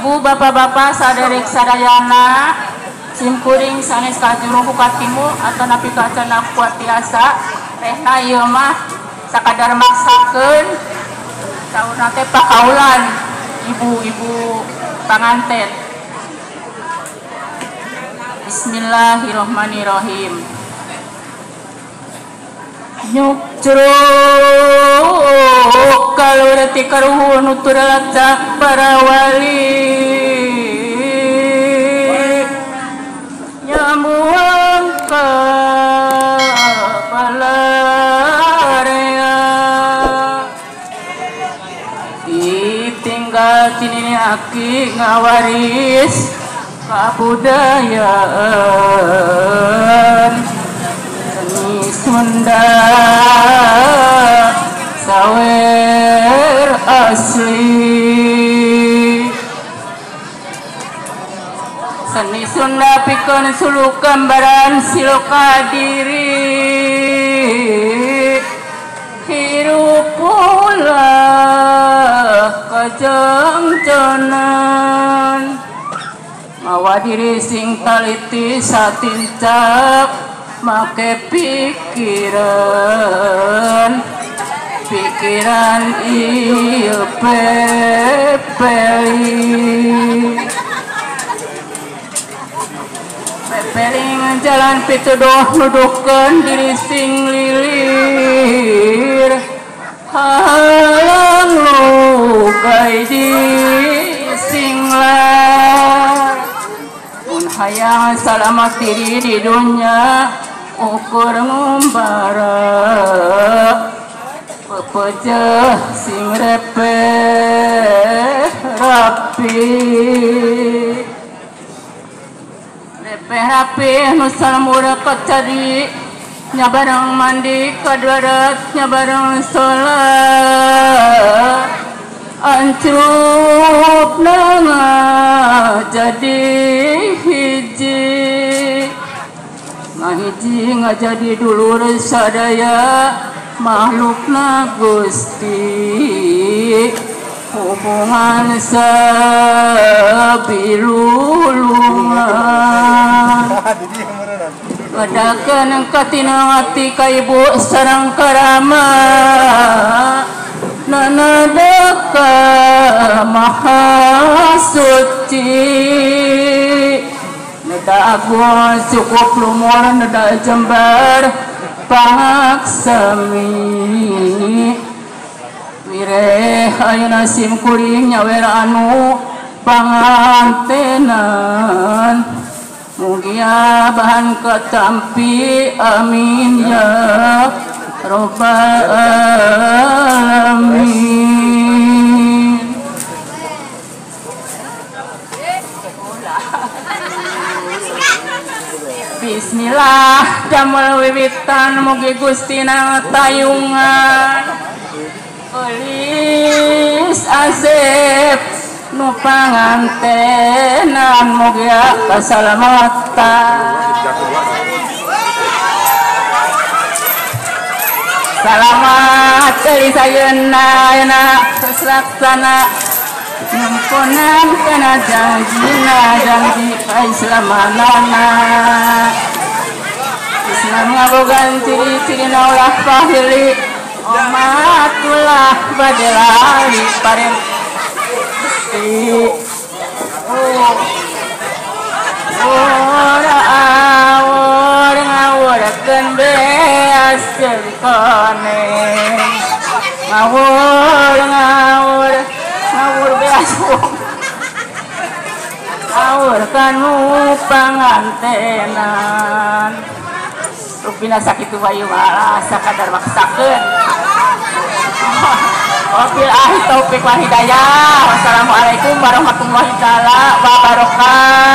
ibu-ibu, bapak-bapak, saderek sadayana, simkuring sanes kajurung katimu atau napi kacana kuat biasa, rehna ieu mah sakadar maksakeun saurna teh pakaulan ibu-ibu panganten. Bismillahirrahmanirrahim. Nyuk curug kalau reti karuhun uturalacak para wali nyambung ke balarea ditinggal tinini aki ngawaris kabudayaan seni Sunda sawer asli seni Sunda pikeun suluk gambaran siloka diri hirup ulah kajengjonan mawa diri sing taliti satincak make pikiran ieu pepeling jalan pituduh nuduhkeun diri sing lilir halang lugai di singlar mun hayang salamat diri di dunya ukur ngumbara pepejeh sing repeh rapi nu salamura kacari nyabareng mandi kadwarat nyabareng sholat ancrup nanga jadi hiji ngahiji ngajadi dulur sadaya makhlukna Gusti hubungan sabilulungan ngadakeun katina ati ka ibu sareng karama nanadaka maha suci neda agung cukup lumur neda jembar paksami wireh ayeuna simkuring nyawer anu pangantenan mugia bahan ketampi amin ya robbal alamin. Bismillah damel wiwitan mugi Gustina tayungan Elis Asep nu pangantenan mugia kasalamatan salamat Elis ayeuna laksana nyampunan kana janji kaislamanana Islam ngabogan ciri-ciri ulah pahili umatullah badelari parem awur ngawurkeun beas jerikone ngawur beas ngawur kanu pangantenan rupina sakitu bayu malah sakadar maksakeun wabillahi taufiq wal hidayah. Wassalamualaikum warahmatullahi wabarakatuh.